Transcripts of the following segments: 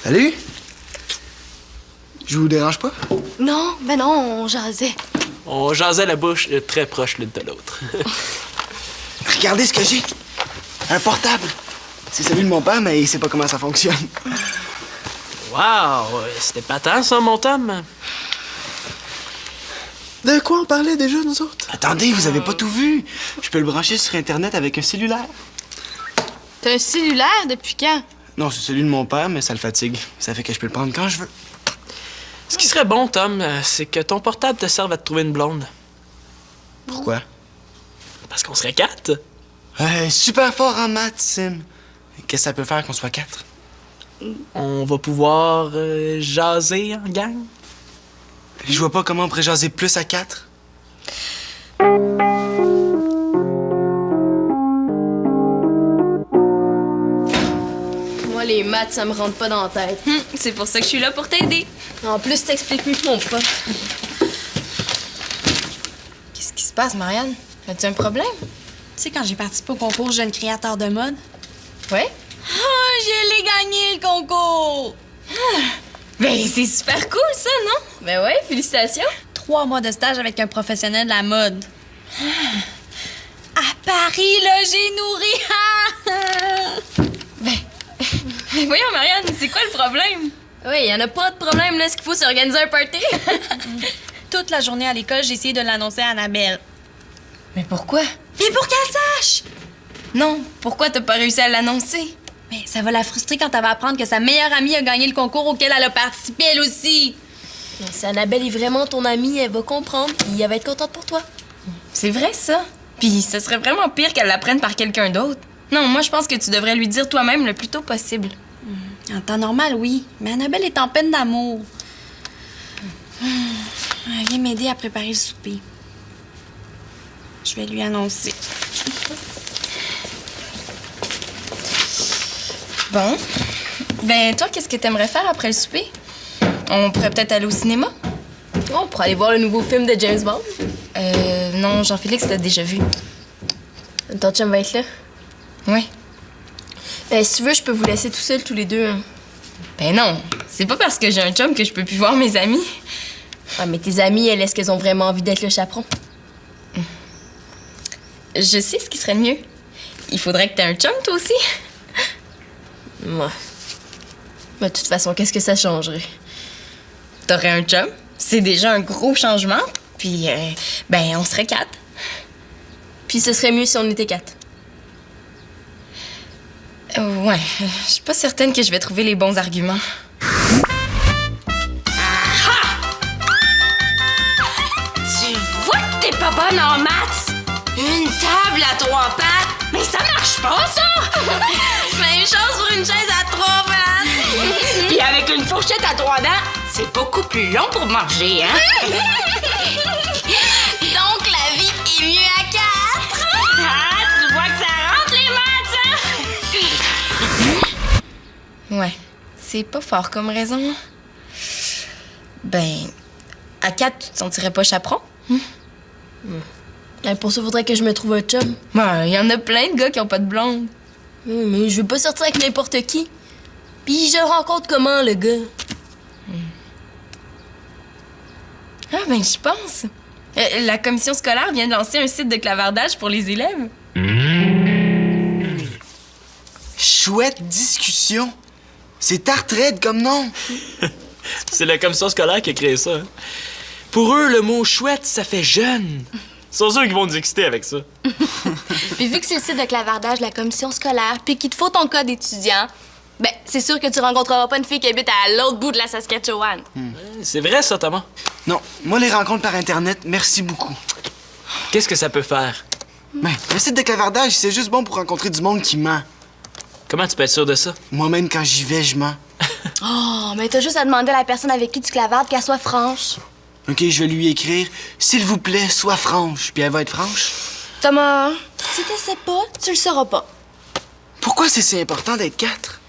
Salut! Je vous dérange pas? Non, ben non, on jasait. On jasait la bouche très proche l'une de l'autre. Regardez ce que j'ai! Un portable! C'est celui de mon père, mais il sait pas comment ça fonctionne. Wow! C'était patent, ça, mon Tom? De quoi on parlait déjà, nous autres? Attendez, vous avez pas tout vu! Je peux le brancher sur Internet avec un cellulaire. T'as un cellulaire depuis quand? Non, c'est celui de mon père, mais ça le fatigue. Ça fait que je peux le prendre quand je veux. Ce qui serait bon, Tom, c'est que ton portable te serve à te trouver une blonde. Pourquoi? Parce qu'on serait 4. Super fort en maths, Sim. Qu'est-ce que ça peut faire qu'on soit 4? On va pouvoir jaser en gang. Je vois pas comment on pourrait jaser plus à 4. Moi, les maths, ça me rentre pas dans la tête. C'est pour ça que je suis là pour t'aider. En plus, t'expliques mieux que mon prof. Qu'est-ce qui se passe, Marianne? As-tu un problème? Tu sais, quand j'ai participé au concours Jeune créateur de mode, Ouais? oh, je l'ai gagné, le concours! Ben, c'est super cool, ça, non? Ben ouais, félicitations. 3 mois de stage avec un professionnel de la mode. À Paris, là, j'ai nourri! Mais voyons, Marianne, c'est quoi le problème? Oui, y en a pas de problème, là. Ce qu'il faut, c'est organiser un party. Toute la journée à l'école, j'ai essayé de l'annoncer à Annabelle. Mais pourquoi? Mais pour qu'elle sache! Non, pourquoi t'as pas réussi à l'annoncer? Mais ça va la frustrer quand elle va apprendre que sa meilleure amie a gagné le concours auquel elle a participé, elle aussi. Mais si Annabelle est vraiment ton amie, elle va comprendre, puis elle va être contente pour toi. C'est vrai, ça. Puis ce serait vraiment pire qu'elle l'apprenne par quelqu'un d'autre. Non, moi, je pense que tu devrais lui dire toi-même le plus tôt possible. En temps normal, oui. Mais Annabelle est en peine d'amour. Elle vient m'aider à préparer le souper. Je vais lui annoncer. Bon. Ben, toi, qu'est-ce que t'aimerais faire après le souper? On pourrait peut-être aller au cinéma? On pourrait aller voir le nouveau film de James Bond. Non, Jean-Félix l'a déjà vu. Ton chum va être là. Ouais. Ben, si tu veux, je peux vous laisser tout seuls, tous les deux. Hein. Ben non, c'est pas parce que j'ai un chum que je peux plus voir mes amis. Ah, mais tes amies, elles, est-ce qu'elles ont vraiment envie d'être le chaperon? Je sais ce qui serait le mieux. Il faudrait que t'aies un chum, toi aussi. Moi. Mais de toute façon, qu'est-ce que ça changerait? T'aurais un chum, c'est déjà un gros changement. Puis, ben, on serait 4. Puis ce serait mieux si on était 4. Ouais, je suis pas certaine que je vais trouver les bons arguments. Tu vois que t'es pas bonne en maths? Une table à 3 pattes? Mais ça marche pas, ça! Même chose pour une chaise à 3 pattes! Puis avec une fourchette à 3 dents, c'est beaucoup plus long pour manger, hein? Donc, la vie est mieux à 4! Ah, tu vois que ça rentre, les maths, hein? Ouais, c'est pas fort comme raison. Ben, à 4, tu te sentirais pas chaperon? Ben, pour ça, faudrait que je me trouve un chum. Ben, y en a plein de gars qui ont pas de blonde. Oui, mais je veux pas sortir avec n'importe qui. Puis je le rencontre comment, le gars? Ah, ben, je pense. La commission scolaire vient de lancer un site de clavardage pour les élèves. Chouette discussion. C'est tartraide comme nom. C'est la commission scolaire qui a créé ça. Hein. Pour eux, le mot chouette, ça fait jeune. Ils sont sûrs qu'ils vont nous exciter avec ça. Puis vu que c'est le site de clavardage de la commission scolaire, puis qu'il te faut ton code étudiant, ben, c'est sûr que tu rencontreras pas une fille qui habite à l'autre bout de la Saskatchewan. C'est vrai, ça, Thomas? Non, moi, les rencontres par Internet, merci beaucoup. Qu'est-ce que ça peut faire? Ben, le site de clavardage, c'est juste bon pour rencontrer du monde qui ment. Comment tu peux être sûr de ça? Moi-même, quand j'y vais, je mens. Oh, mais t'as juste à demander à la personne avec qui tu clavardes qu'elle soit franche. OK, je vais lui écrire « S'il vous plaît, sois franche », puis elle va être franche. Thomas, si t'essaies pas, tu le sauras pas. Pourquoi c'est si important d'être 4?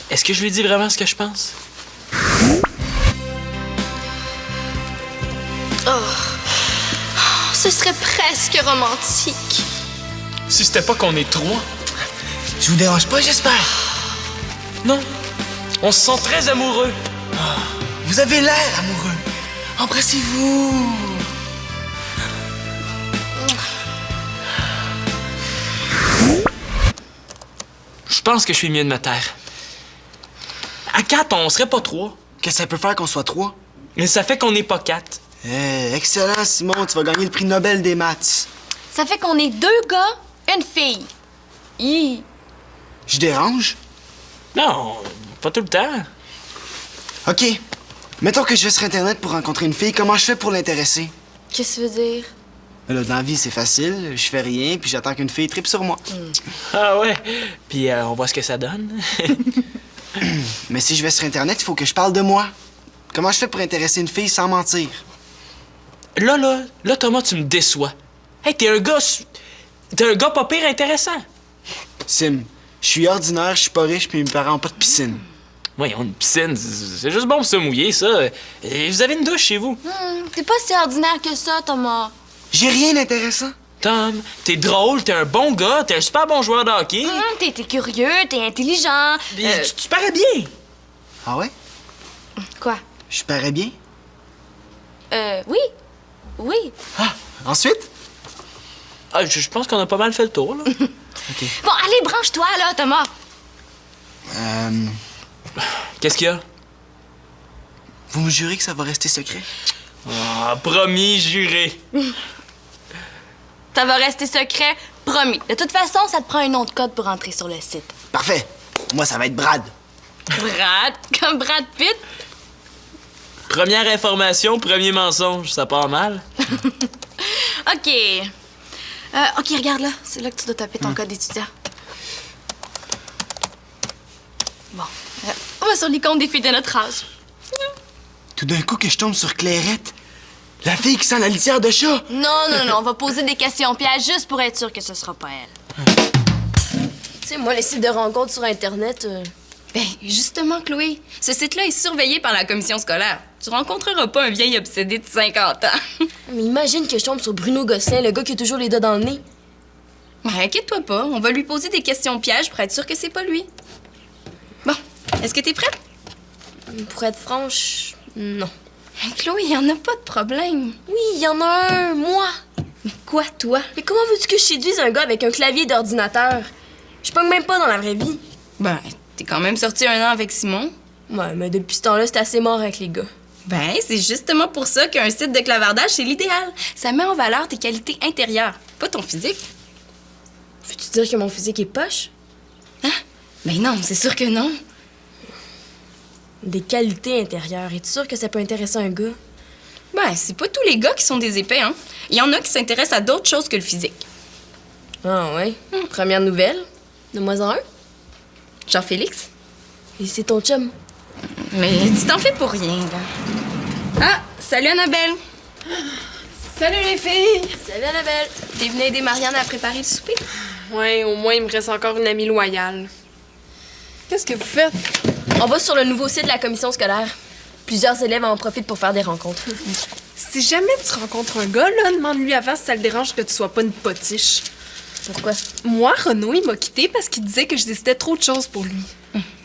Est-ce que je lui dis vraiment ce que je pense? Ce serait presque romantique. Si c'était pas qu'on est 3. Je vous dérange pas, j'espère? Non. On se sent très amoureux. Vous avez l'air amoureux. Embrassez-vous. Je pense que je suis mieux de me taire. À 4, on serait pas 3. Qu'est-ce que ça peut faire qu'on soit 3? Mais ça fait qu'on n'est pas 4. Excellent, Simon. Tu vas gagner le prix Nobel des maths. Ça fait qu'on est 2 gars, une fille. Hi. Je dérange? Non, pas tout le temps. OK. Mettons que je vais sur Internet pour rencontrer une fille. Comment je fais pour l'intéresser? Qu'est-ce que tu veux dire? Là, dans la vie, c'est facile. Je fais rien, puis j'attends qu'une fille tripe sur moi. Ah ouais? Puis on voit ce que ça donne. Mais si je vais sur Internet, il faut que je parle de moi. Comment je fais pour intéresser une fille sans mentir? Là, Thomas, tu me déçois. Hey, t'es un gars pas pire intéressant. Sim, je suis ordinaire, je suis pas riche, puis mes parents ont pas de piscine. Voyons, une piscine, c'est juste bon pour se mouiller, ça. Et vous avez une douche chez vous. T'es pas si ordinaire que ça, Thomas. J'ai rien d'intéressant. Tom, t'es drôle, t'es un bon gars, t'es un super bon joueur de hockey. T'es curieux, t'es intelligent. Tu parais bien. Ah ouais? Quoi? Je parais bien? Oui. Oui. Ah, ensuite? Ah, je pense qu'on a pas mal fait le tour, là. Bon, allez, branche-toi, là, Thomas. Qu'est-ce qu'il y a? Vous me jurez que ça va rester secret? Ah, promis, juré. Ça va rester secret, promis. De toute façon, ça te prend un nom de code pour entrer sur le site. Parfait. Moi, ça va être Brad. Brad, comme Brad Pitt. Première information, premier mensonge, ça part mal. OK. OK, regarde là. C'est là que tu dois taper ton code d'étudiant. Bon. On va sur l'icône des filles de notre âge. Tout d'un coup que je tombe sur Clairette. La fille qui sent la litière de chat. Non, on va poser des questions pièges juste pour être sûr que ce sera pas elle. Tu sais, moi, les sites de rencontres sur Internet... Ben, justement, Chloé, ce site-là est surveillé par la commission scolaire. Tu rencontreras pas un vieil obsédé de 50 ans. Mais imagine que je tombe sur Bruno Gosselin, le gars qui a toujours les doigts dans le nez. Ouais, inquiète-toi pas, on va lui poser des questions pièges pour être sûr que c'est pas lui. Bon, est-ce que t'es prête? Pour être franche, non. Hey, Chloé, y en a pas de problème. Oui, il y en a un, moi. Mais quoi, toi? Mais comment veux-tu que je séduise un gars avec un clavier d'ordinateur? Je pogne même pas dans la vraie vie. Ben, t'es quand même sorti 1 an avec Simon. Ouais, mais depuis ce temps-là, c'est assez mort avec les gars. Ben, c'est justement pour ça qu'un site de clavardage, c'est l'idéal. Ça met en valeur tes qualités intérieures, pas ton physique. Veux-tu dire que mon physique est poche? Hein? Ben non, c'est sûr que non. Des qualités intérieures. Es-tu sûr que ça peut intéresser un gars? Ben, c'est pas tous les gars qui sont des épais, hein. Il y en a qui s'intéressent à d'autres choses que le physique. Ah ouais? Première nouvelle? Donne-moi-en un. Jean-Félix? Et c'est ton chum. Mais tu t'en fais pour rien, là. Ah, salut Annabelle! Salut les filles! Salut Annabelle! T'es venue aider Marianne à préparer le souper? Ouais, au moins il me reste encore une amie loyale. Qu'est-ce que vous faites? On va sur le nouveau site de la commission scolaire. Plusieurs élèves en profitent pour faire des rencontres. Si jamais tu rencontres un gars, là, demande-lui avant si ça le dérange que tu sois pas une potiche. Pourquoi? Moi, Renaud, il m'a quitté parce qu'il disait que je décidais trop de choses pour lui.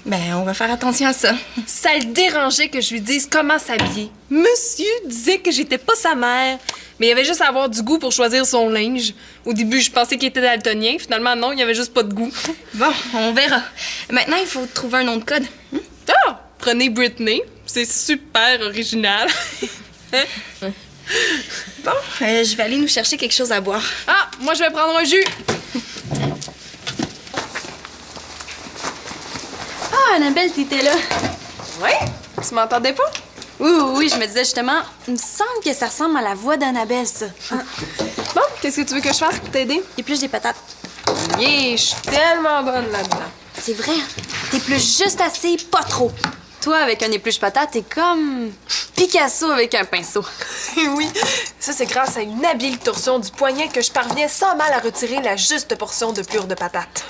Ben, on va faire attention à ça. Ça le dérangeait que je lui dise comment s'habiller. Monsieur disait que j'étais pas sa mère, mais il avait juste à avoir du goût pour choisir son linge. Au début, je pensais qu'il était daltonien. Finalement, non, il avait juste pas de goût. Bon, on verra. Maintenant, il faut trouver un nom de code. Ah! Prenez Britney. C'est super original. Bon, je vais aller nous chercher quelque chose à boire. Ah! Moi, je vais prendre un jus. Ah, Annabelle, t'étais là. Ouais? Tu m'entendais pas? Oui, je me disais justement, il me semble que ça ressemble à la voix d'Annabelle, ça. Bon, qu'est-ce que tu veux que je fasse pour t'aider? Épluche des patates. Yeah, je suis tellement bonne là-dedans. C'est vrai, t'épluches juste assez, pas trop. Toi, avec un épluche patate, t'es comme Picasso avec un pinceau. Oui, ça c'est grâce à une habile torsion du poignet que je parviens sans mal à retirer la juste portion de pure de patate.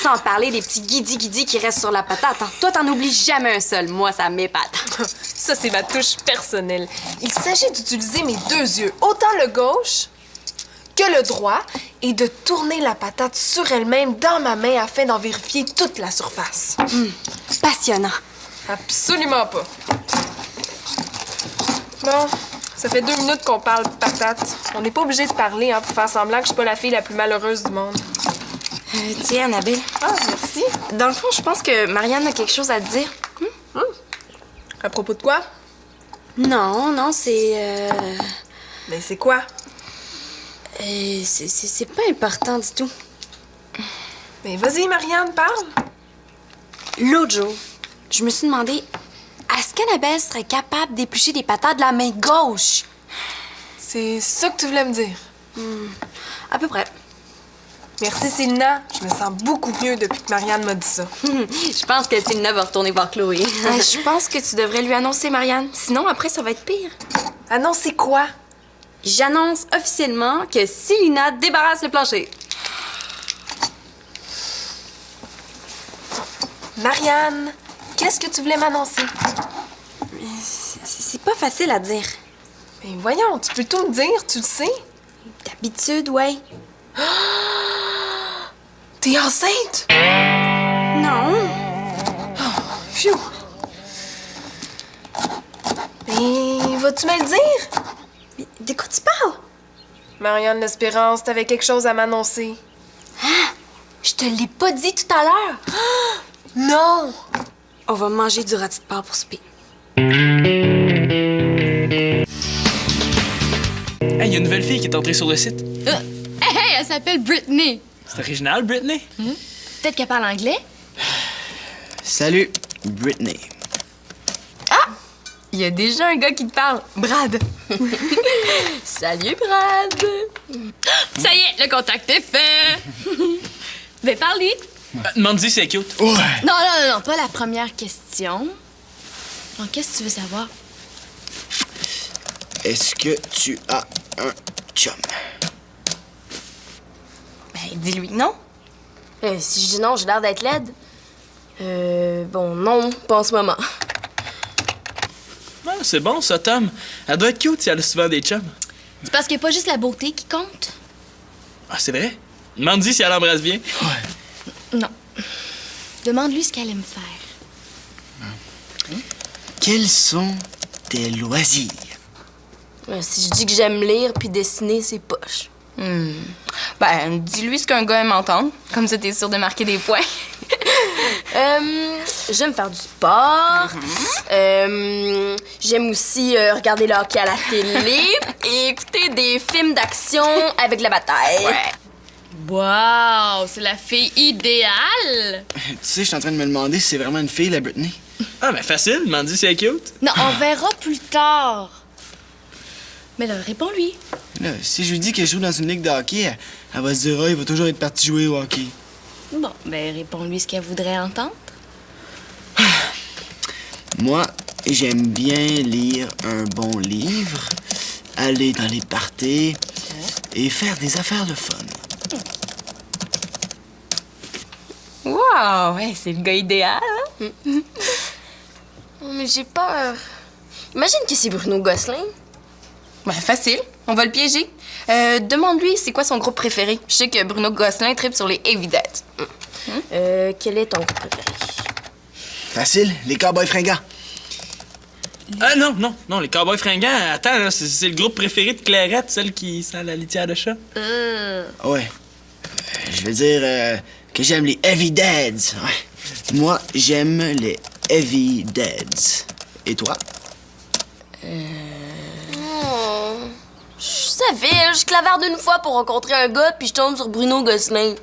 Sans parler des petits guidis qui restent sur la patate. Hein. Toi, t'en oublies jamais un seul. Moi, ça m'épate. Ça, c'est ma touche personnelle. Il s'agit d'utiliser mes 2 yeux, autant le gauche que le droit, et de tourner la patate sur elle-même dans ma main afin d'en vérifier toute la surface. Passionnant. Absolument pas. Bon, ça fait 2 minutes qu'on parle patate. On n'est pas obligé de parler, hein, pour faire semblant que je suis pas la fille la plus malheureuse du monde. Tiens, Annabelle. Ah, merci. Dans le fond, je pense que Marianne a quelque chose à te dire. À propos de quoi? Non, c'est... Ben, c'est quoi? c'est pas important du tout. Ben, vas-y, Marianne, parle. L'autre jour, je me suis demandé, est-ce qu'Annabelle serait capable d'éplucher des patates de la main gauche? C'est ça que tu voulais me dire. À peu près. Merci, Célina. Je me sens beaucoup mieux depuis que Marianne m'a dit ça. Je pense que Célina va retourner voir Chloé. Je pense que tu devrais lui annoncer, Marianne. Sinon, après, ça va être pire. Ah non, c'est quoi? J'annonce officiellement que Célina débarrasse le plancher. Marianne, qu'est-ce que tu voulais m'annoncer? C'est pas facile à dire. Mais voyons, tu peux tout me dire, tu le sais. D'habitude, ouais. T'es enceinte? Non. Phew. Mais vas-tu me le dire? Mais de quoi tu parles? Marianne L'Espérance, t'avais quelque chose à m'annoncer. Je te l'ai pas dit tout à l'heure. Non! On va manger du rôti de porc pour souper. Hey, y a une nouvelle fille qui est entrée sur le site. Hey, elle s'appelle Brittany. C'est original, Britney. Peut-être qu'elle parle anglais? Salut, Brittany. Il y a déjà un gars qui te parle. Brad. Salut, Brad. Ça y est, le contact est fait. Ben, parle-lui. Demande-y si elle est cute. Ouais. Non, pas la première question. Donc, qu'est-ce que tu veux savoir? Est-ce que tu as un chum? Ben, dis-lui non. Si je dis non, j'ai l'air d'être laide. Bon, non, pas en ce moment. Ah, c'est bon, ça, Tom. Elle doit être cute si elle a souvent des chums. C'est parce qu'il n'y a pas juste la beauté qui compte. Ah, c'est vrai? Demande-y si elle embrasse bien. Non. Demande-lui ce qu'elle aime faire. Quels sont tes loisirs? Si je dis que j'aime lire puis dessiner, c'est poche. Ben, dis-lui ce qu'un gars aime entendre. Comme ça, t'es sûr de marquer des points. J'aime faire du sport. J'aime aussi regarder le hockey à la télé et écouter des films d'action avec de la bataille. Wow, c'est la fille idéale. Tu sais, je suis en train de me demander si c'est vraiment une fille, la Brittany. Ah, ben facile, demande-y si elle est cute. Non, on verra plus tard. Mais là, réponds-lui. Là, si je lui dis que je joue dans une ligue de hockey, elle va se dire, ah, il va toujours être parti jouer au hockey. Bon, ben réponds-lui ce qu'elle voudrait entendre. Moi, j'aime bien lire un bon livre, aller dans les parties et faire des affaires de fun. Wow, ouais, c'est le gars idéal. Hein? Oh, mais j'ai peur. Imagine que c'est Bruno Gosselin. Ben, facile. On va le piéger. Demande-lui c'est quoi son groupe préféré. Je sais que Bruno Gosselin tripe sur les Heavy Dead. Quel est ton groupe préféré? Facile, les cowboys fringants. Ah, non, les cowboys fringants. Attends, là, c'est le groupe préféré de Clairette, celle qui sent la litière de chat. Ouais. Je veux dire que j'aime les Heavy Deads. Ouais. Moi, j'aime les Heavy Deads. Et toi? Je savais, je clavarde une fois pour rencontrer un gars puis je tombe sur Bruno Gosselin.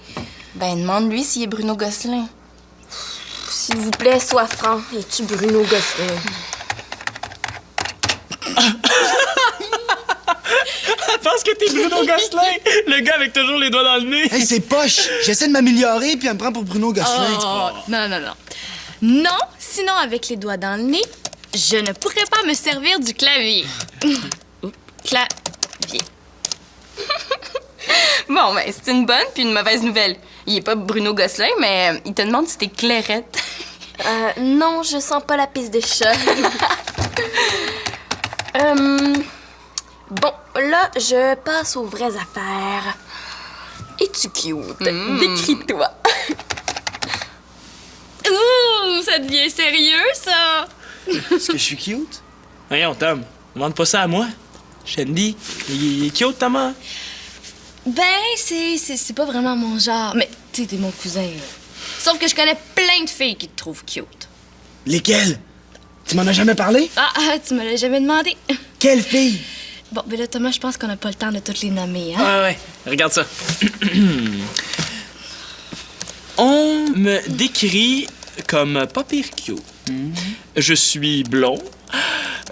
Ben, demande-lui s'il est Bruno Gosselin. S'il vous plaît, sois franc. Es-tu Bruno Gosselin? Je pense que t'es Bruno Gosselin, le gars avec toujours les doigts dans le nez. Hey, c'est poche! J'essaie de m'améliorer puis elle me prend pour Bruno Gosselin. Oh, non. Non, sinon avec les doigts dans le nez, je ne pourrais pas me servir du clavier. Clavier. Bon, ben, c'est une bonne puis une mauvaise nouvelle. Il est pas Bruno Gosselin, mais il te demande si t'es Clairette. Non, je sens pas la pisse des chats. Bon, là, je passe aux vraies affaires. Es-tu cute? Décris-toi. Ouh, ça ça devient sérieux, ça! Est-ce que je suis cute? Voyons, Tom, demande pas ça à moi. Shandy, il est cute, Thomas. Ben, c'est pas vraiment mon genre. Mais, tu sais, t'es mon cousin, là. Sauf que je connais plein de filles qui te trouvent cute. Lesquelles? Tu m'en as jamais parlé? Tu me l'as jamais demandé. Quelle fille? Bon, ben là, Thomas, je pense qu'on n'a pas le temps de toutes les nommer, hein? Ouais, regarde ça. On me décrit comme pas pire cute. Je suis blond,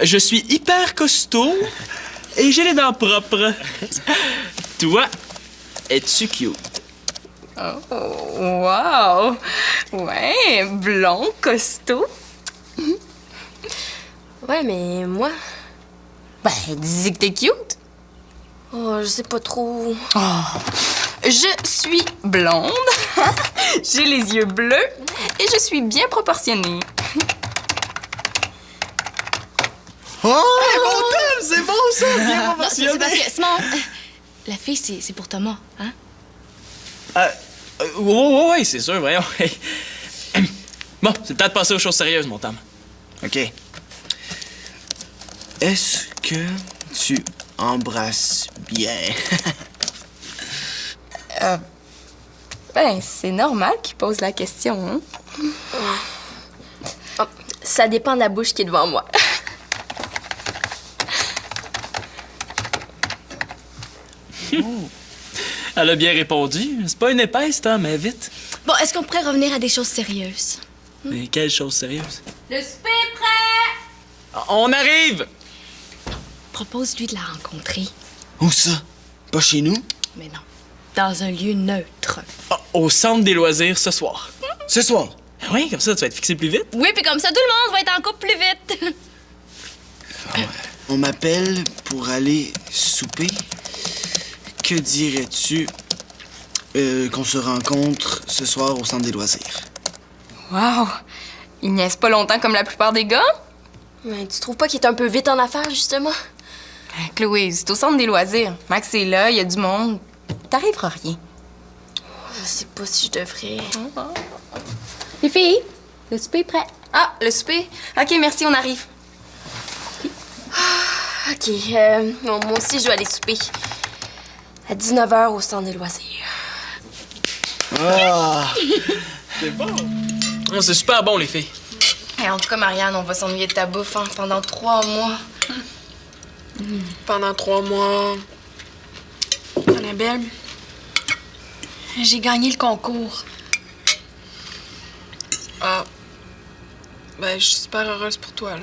je suis hyper costaud et j'ai les dents propres. Toi, es-tu cute? Oh, wow! Ouais, blond, costaud. Ouais, mais moi... Ben, dis que t'es cute. Oh, je sais pas trop. Oh. Je suis blonde, j'ai les yeux bleus et je suis bien proportionnée. Oh, mon Tom, c'est bon ça! Bien Non, c'est parce que, Simon, la fille, c'est pour Thomas, hein? Ouais, c'est sûr, voyons. Bon, c'est peut-être passer aux choses sérieuses, mon Tom. OK. Est-ce que tu embrasses bien? Ben, c'est normal qu'il pose la question, hein? Oh, ça dépend de la bouche qui est devant moi. Elle a bien répondu. C'est pas une épaisse, Tom, mais vite. Bon, est-ce qu'on pourrait revenir à des choses sérieuses? Mais quelle chose sérieuse? Le souper est prêt! On arrive! Propose-lui de la rencontrer. Où ça? Pas chez nous? Mais non, dans un lieu neutre. Au centre des loisirs ce soir. Ce soir? Oui, comme ça, tu vas être fixé plus vite. Oui, puis comme ça, tout le monde va être en couple plus vite. On m'appelle pour aller souper. Que dirais-tu qu'on se rencontre ce soir au centre des loisirs? Wow! Il niaise pas longtemps comme la plupart des gars? Mais tu trouves pas qu'il est un peu vite en affaires, justement? Chloé, c'est au centre des loisirs. Max est là, il y a du monde. T'arriveras rien. Je sais pas si je devrais. Les filles, le souper est prêt. Ah, le souper? OK, merci, on arrive. OK, non, moi aussi, je dois aller souper. À 19h au centre des loisirs. Ah! Oh, c'est super bon, les filles. Et en tout cas, Marianne, on va s'ennuyer de ta bouffe hein, pendant 3 mois. Pendant 3 mois. Annabelle, j'ai gagné le concours. Ah. Ben, je suis super heureuse pour toi, là.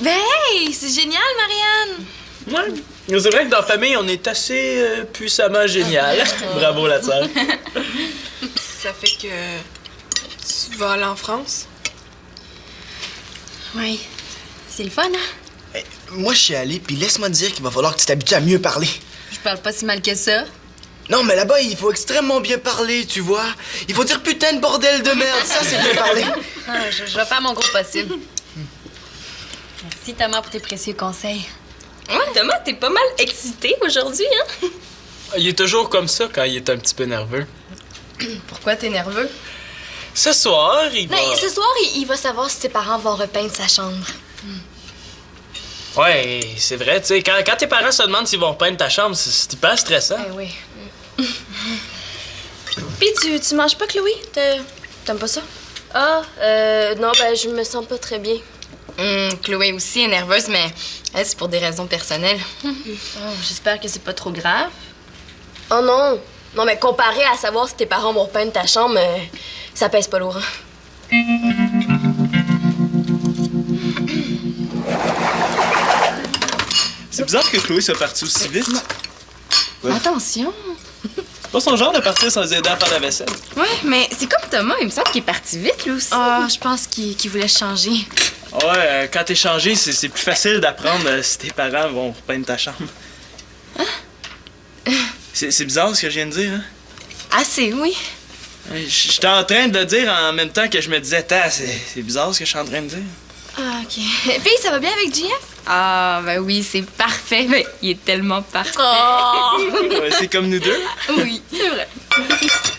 Ben, hey, c'est génial, Marianne. Ouais. C'est vrai que dans la famille, on est assez puissamment génial. Bravo, la sœur. Ça fait que tu vas aller en France? Oui, c'est le fun, hein? Hey, moi, je suis allé, puis laisse-moi te dire qu'il va falloir que tu t'habitues à mieux parler. Je parle pas si mal que ça. Non, mais là-bas, il faut extrêmement bien parler, tu vois. Il faut dire putain de bordel de merde, ça, c'est bien parler. Ah, je vais faire mon gros possible. Merci, Thomas, pour tes précieux conseils. Ouais, Thomas, t'es pas mal excité aujourd'hui, hein? Il est toujours comme ça quand il est un petit peu nerveux. Pourquoi t'es nerveux? Ce soir, il va... Ben, ce soir, il va savoir si ses parents vont repeindre sa chambre. Ouais, c'est vrai, tu sais, quand tes parents se demandent s'ils vont repeindre ta chambre, c'est hyper stressant. Ben oui. Puis, tu manges pas, Chloé? T'aimes pas ça? Ah, non, ben, je me sens pas très bien. Chloé aussi est nerveuse, mais elle, c'est pour des raisons personnelles. Oh, j'espère que c'est pas trop grave. Oh non! Non, mais comparé à savoir si tes parents vont repeindre ta chambre, ça pèse pas lourd. Hein? C'est bizarre que Chloé soit partie aussi vite. Ouais. Attention! C'est pas son genre de partir sans aider à faire la vaisselle. Ouais, mais c'est comme Thomas, il me semble qu'il est parti vite, lui aussi. Ah, je pense qu'il voulait changer. Ouais, quand t'es changé, c'est plus facile d'apprendre si tes parents vont repeindre ta chambre. C'est bizarre ce que je viens de dire, hein? Assez, oui. J'étais en train de le dire en même temps que je me disais, c'est bizarre ce que je suis en train de dire. Ah, OK. Puis, ça va bien avec JF? Ah, ben oui, c'est parfait. Mais il est tellement parfait. Ouais, c'est comme nous deux. Oui, c'est vrai.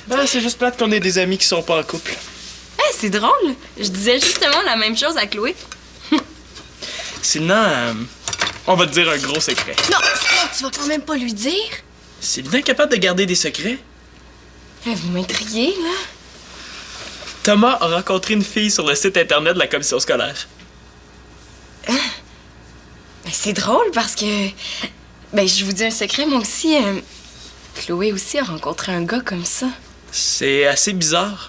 Ben, c'est juste plate qu'on ait des amis qui sont pas en couple. C'est drôle. Je disais justement la même chose à Chloé. Sinon, on va te dire un gros secret. Non, tu vas quand même pas lui dire. Sylvain est capable de garder des secrets. Vous m'intriguez, là. Thomas a rencontré une fille sur le site internet de la commission scolaire. C'est drôle parce que... Ben, je vous dis un secret, moi aussi. Chloé aussi a rencontré un gars comme ça. C'est assez bizarre.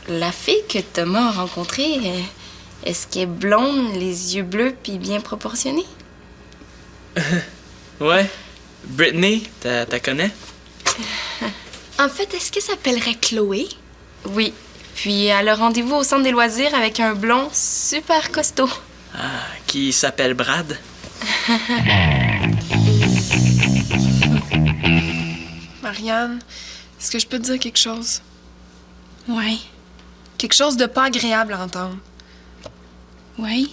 La fille que Thomas a rencontrée, est-ce qu'elle est blonde, les yeux bleus puis bien proportionnée? Ouais. Brittany, t'as connais? En fait, est-ce qu'elle s'appellerait Chloé? Oui. Puis elle a rendez-vous au centre des loisirs avec un blond super costaud. Ah, qui s'appelle Brad. Marianne, est-ce que je peux te dire quelque chose? Ouais. Quelque chose de pas agréable à entendre. Ouais.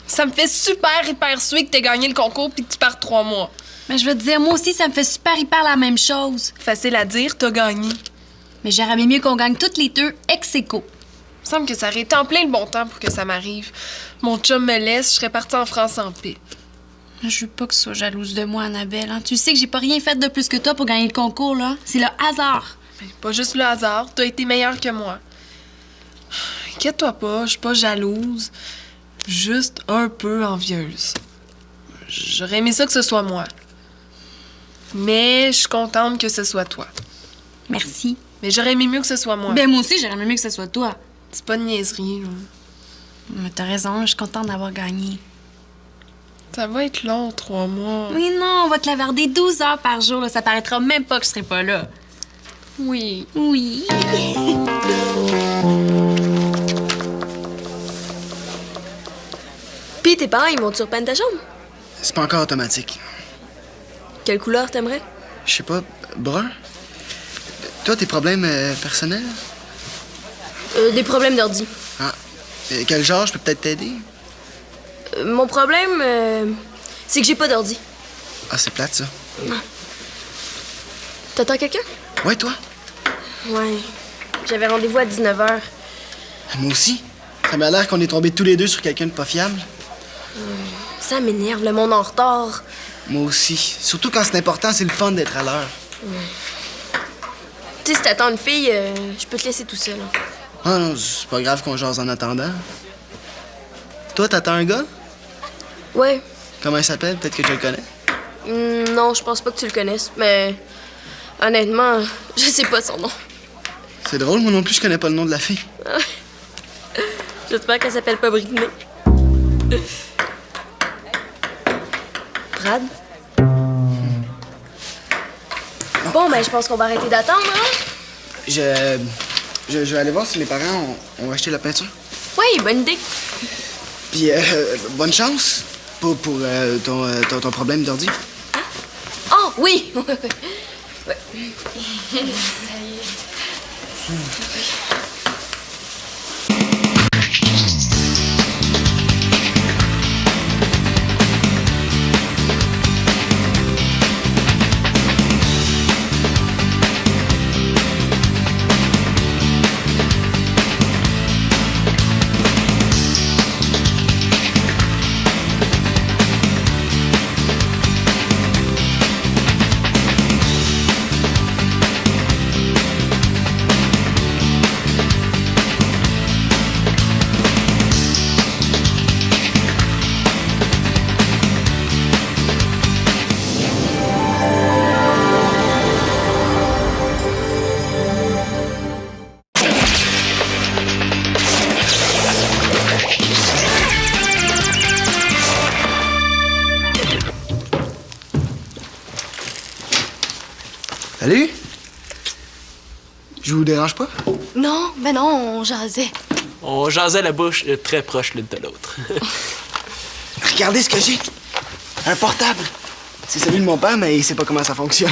Ça me fait super hyper suer que t'aies gagné le concours puis que tu pars 3 mois. Mais je veux te dire, moi aussi, ça me fait super hyper la même chose. Facile à dire, t'as gagné. Mais j'aurais bien mieux qu'on gagne toutes les deux ex aequo. Il me semble que ça aurait été en plein le bon temps pour que ça m'arrive. Mon chum me laisse, je serais partie en France en paix. Je veux pas que tu sois jalouse de moi, Annabelle. Hein? Tu sais que j'ai pas rien fait de plus que toi pour gagner le concours, là. C'est le hasard. Ben, pas juste le hasard, t'as été meilleure que moi. Inquiète-toi pas, je suis pas jalouse. Juste un peu envieuse. J'aurais aimé ça que ce soit moi. Mais je suis contente que ce soit toi. Merci. Mais j'aurais aimé mieux que ce soit moi. Ben, moi aussi, j'aurais mieux que ce soit toi. C'est pas de niaiserie, là. Mais t'as raison, je suis contente d'avoir gagné. Ça va être long, 3 mois. Oui, non, on va te lavarder 12 heures par jour, là. Ça paraîtra même pas que je serai pas là. Oui. Oui. Pis tes parents, ils montent sur peine ta chambre. C'est pas encore automatique. Quelle couleur t'aimerais? Je sais pas, brun? Toi, tes problèmes personnels? Des problèmes d'ordi. Ah. Quel genre, je peux peut-être t'aider? Mon problème, c'est que j'ai pas d'ordi. Ah, c'est plate, ça. T'attends quelqu'un? Ouais, toi? Ouais. J'avais rendez-vous à 19h. Moi aussi. Ça m'a l'air qu'on est tombés tous les deux sur quelqu'un de pas fiable. Ça m'énerve, le monde en retard. Moi aussi. Surtout quand c'est important, c'est le fun d'être à l'heure. Tu sais, si t'attends une fille, je peux te laisser tout seul. Ah non, c'est pas grave qu'on jase en attendant. Toi, t'attends un gars? Ouais. Comment il s'appelle? Peut-être que tu le connais. Non, je pense pas que tu le connaisses, mais honnêtement, je sais pas son nom. C'est drôle, moi non plus, je connais pas le nom de la fille. J'espère qu'elle s'appelle pas Britney. Brad? Bon, ben, je pense qu'on va arrêter d'attendre, hein? Je vais aller voir si les parents ont acheté la peinture. Oui, bonne idée. Puis, bonne chance pour ton problème d'ordi. Oh, oui! Ouais. Salut! Je vous dérange pas? Non, ben non, on jasait. On jasait la bouche très proche l'une de l'autre. Regardez ce que j'ai! Un portable! C'est celui de mon père, mais il sait pas comment ça fonctionne.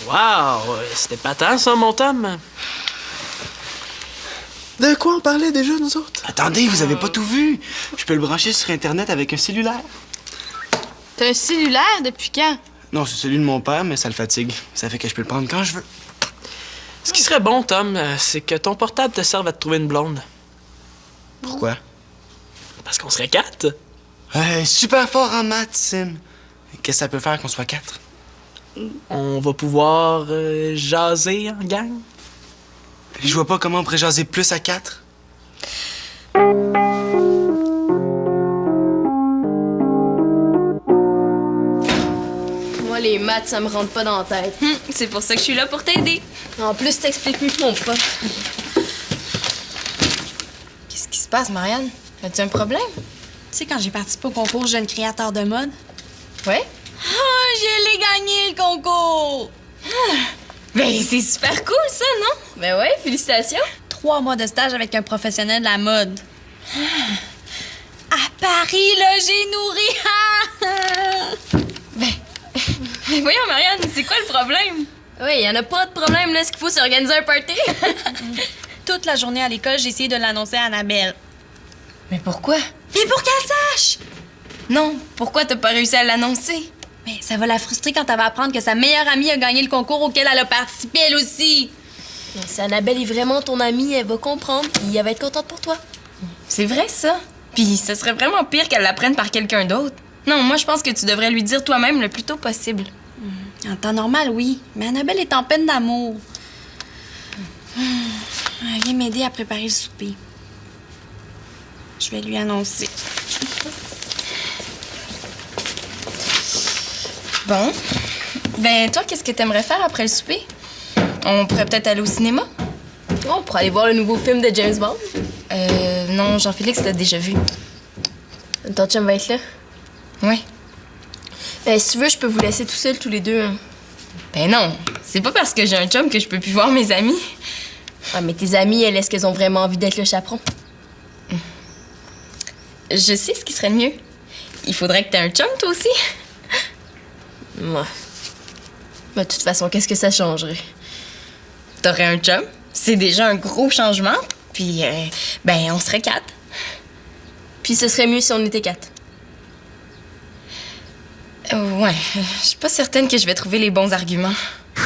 Wow! C'était patent, ça, mon Tom? De quoi on parlait déjà, nous autres? Attendez, vous avez pas tout vu! Je peux le brancher sur Internet avec un cellulaire. T'as un cellulaire depuis quand? Non, c'est celui de mon père, mais ça le fatigue. Ça fait que je peux le prendre quand je veux. Ce qui serait bon, Tom, c'est que ton portable te serve à te trouver une blonde. Pourquoi? Parce qu'on serait 4. Super fort en maths, Sim. Qu'est-ce que ça peut faire qu'on soit 4? On va pouvoir jaser en gang. Je vois pas comment on pourrait jaser plus à 4. Moi, les maths, ça me rentre pas dans la tête. C'est pour ça que je suis là pour t'aider. En plus, t'expliques mieux que mon prof. Qu'est-ce qui se passe, Marianne? As-tu un problème? Tu sais, quand j'ai participé au concours Jeune créateur de mode, Ouais? je l'ai gagné, le concours! Ben, c'est super cool, ça, non? Ben ouais, félicitations. 3 mois de stage avec un professionnel de la mode. À Paris, là, j'ai nourri. Mais voyons, Marianne, c'est quoi le problème? Oui, y en a pas de problème, là. Ce qu'il faut, c'est organiser un party. Toute la journée à l'école, j'ai essayé de l'annoncer à Annabelle. Mais pourquoi? Mais pour qu'elle sache! Non, pourquoi t'as pas réussi à l'annoncer? Mais ça va la frustrer quand elle va apprendre que sa meilleure amie a gagné le concours auquel elle a participé, elle aussi. Si Annabelle est vraiment ton amie, elle va comprendre, puis elle va être contente pour toi. C'est vrai, ça. Puis ce serait vraiment pire qu'elle l'apprenne par quelqu'un d'autre. Non, moi, je pense que tu devrais lui dire toi-même le plus tôt possible. En temps normal, oui. Mais Annabelle est en peine d'amour. Elle vient m'aider à préparer le souper. Je vais lui annoncer. Bon. Ben, toi, qu'est-ce que t'aimerais faire après le souper? On pourrait peut-être aller au cinéma? On pourrait aller voir le nouveau film de James Bond. Non, Jean-Félix l'a déjà vu. Ton chum va être là. Ouais. Ben, si tu veux, je peux vous laisser tout seuls, tous les deux. Hein. Ben non, c'est pas parce que j'ai un chum que je peux plus voir mes amis. Ah, mais tes amies, elles, est-ce qu'elles ont vraiment envie d'être le chaperon? Je sais ce qui serait le mieux. Il faudrait que t'aies un chum, toi aussi. Ouais. Mais de toute façon, qu'est-ce que ça changerait? T'aurais un chum, c'est déjà un gros changement. Puis, ben, on serait 4. Puis ce serait mieux si on était 4. Ouais, je suis pas certaine que je vais trouver les bons arguments. Tu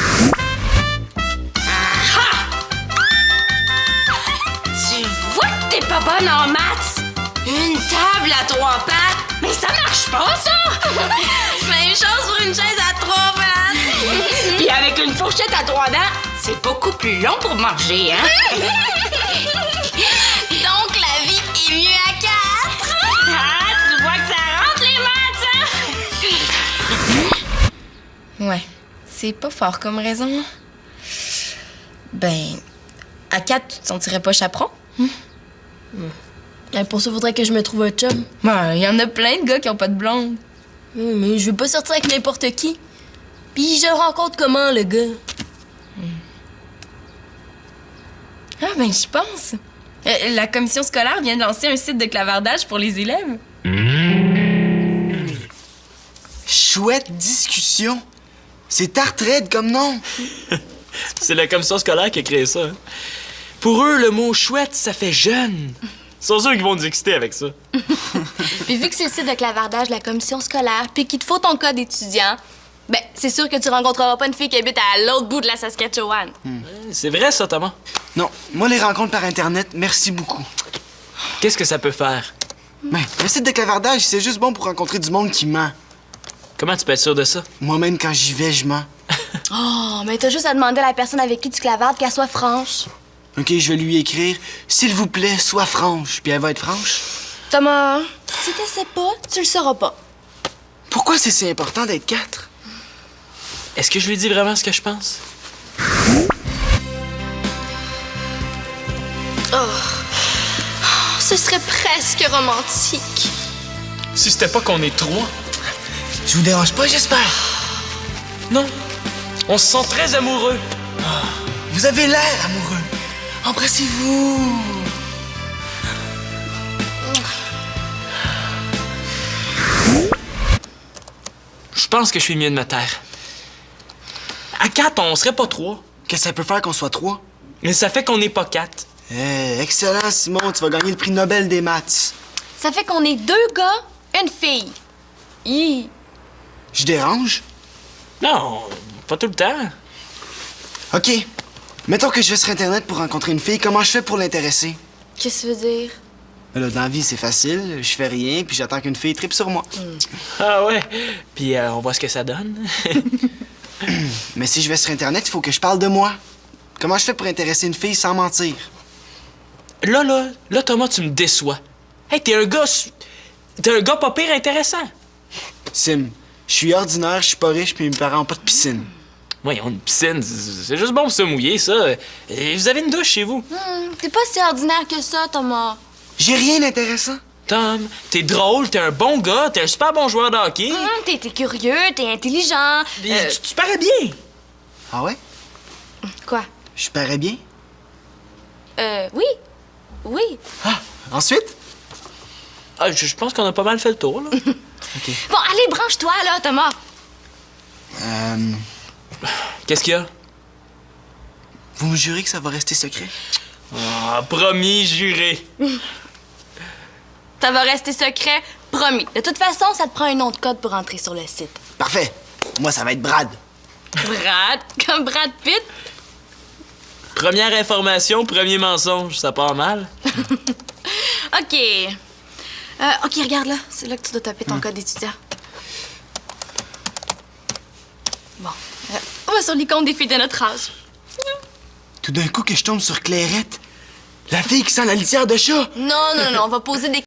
vois que t'es pas bonne en maths? Une table à 3 pattes? Mais ça marche pas, ça! Même chose pour une chaise à 3 pattes! Puis avec une fourchette à 3 dents, c'est beaucoup plus long pour manger, hein? Donc, la vie est mieux à 4! Ah, tu vois que ça rentre, les maths, hein? Ouais, c'est pas fort comme raison. Ben, à 4, tu te sentirais pas chaperon? Ben, pour ça, faudrait que je me trouve un chum. Ben, y en a plein de gars qui ont pas de blonde. Oui, mais je veux pas sortir avec n'importe qui. Puis je le rencontre comment, le gars? Ah, ben, je pense. La commission scolaire vient de lancer un site de clavardage pour les élèves. Chouette discussion. C'est tarte raide comme nom. C'est la commission scolaire qui a créé ça. Hein. Pour eux, le mot chouette, ça fait jeune. Ils sont sûrs qu'ils vont nous exciter avec ça. Puis vu que c'est le site de clavardage de la commission scolaire, puis qu'il te faut ton code étudiant, ben, c'est sûr que tu rencontreras pas une fille qui habite à l'autre bout de la Saskatchewan. C'est vrai, ça, Thomas? Non, moi, les rencontres par Internet, merci beaucoup. Qu'est-ce que ça peut faire? Ben, le site de clavardage, c'est juste bon pour rencontrer du monde qui ment. Comment tu peux être sûr de ça? Moi-même, quand j'y vais, je mens. Oh, mais t'as juste à demander à la personne avec qui tu clavardes qu'elle soit franche. OK, je vais lui écrire « S'il vous plaît, sois franche », puis elle va être franche. Thomas, si t'essaies pas, tu le sauras pas. Pourquoi c'est si important d'être 4? Est-ce que je lui dis vraiment ce que je pense? Ce serait presque romantique. Si c'était pas qu'on est 3. Je vous dérange pas, j'espère. Non. On se sent très amoureux. Vous avez l'air amoureux. Embrassez-vous. Je pense que je suis mieux de me taire. À 4, on serait pas 3. Qu'est-ce que ça peut faire qu'on soit 3? Mais ça fait qu'on n'est pas 4. Excellent, Simon. Tu vas gagner le prix Nobel des maths. Ça fait qu'on est 2 gars, une fille. Hi. Je dérange? Non, pas tout le temps. OK. Mettons que je vais sur Internet pour rencontrer une fille, comment je fais pour l'intéresser? Qu'est-ce que tu veux dire? Là, dans la vie, c'est facile. Je fais rien, puis j'attends qu'une fille tripe sur moi. Ah ouais? Puis on voit ce que ça donne. Mais si je vais sur Internet, il faut que je parle de moi. Comment je fais pour intéresser une fille sans mentir? Là, Thomas, tu me déçois. Hey, t'es un gars pas pire intéressant. Sim, je suis ordinaire, je suis pas riche, puis mes parents ont pas de piscine. Voyons, une piscine, c'est juste bon pour se mouiller, ça. Et vous avez une douche chez vous. T'es pas si ordinaire que ça, Thomas. J'ai rien d'intéressant. Tom, t'es drôle, t'es un bon gars, t'es un super bon joueur de hockey. T'es curieux, t'es intelligent. Puis tu parais bien. Ah ouais? Quoi? Je parais bien? Oui. Oui. Ah, ensuite? Ah, je pense qu'on a pas mal fait le tour, là. Bon, allez, branche-toi, là, Thomas. Qu'est-ce qu'il y a? Vous me jurez que ça va rester secret? Ah, promis, juré. Ça va rester secret, promis. De toute façon, ça te prend un nom de code pour entrer sur le site. Parfait. Moi, ça va être Brad. Brad? Comme Brad Pitt? Première information, premier mensonge, ça part mal. OK. OK, regarde là. C'est là que tu dois taper ton code d'étudiant. Bon. On va sur l'icône des filles de notre âge. Tout d'un coup que je tombe sur Clairette. La fille qui sent la litière de chat. Non, on va poser des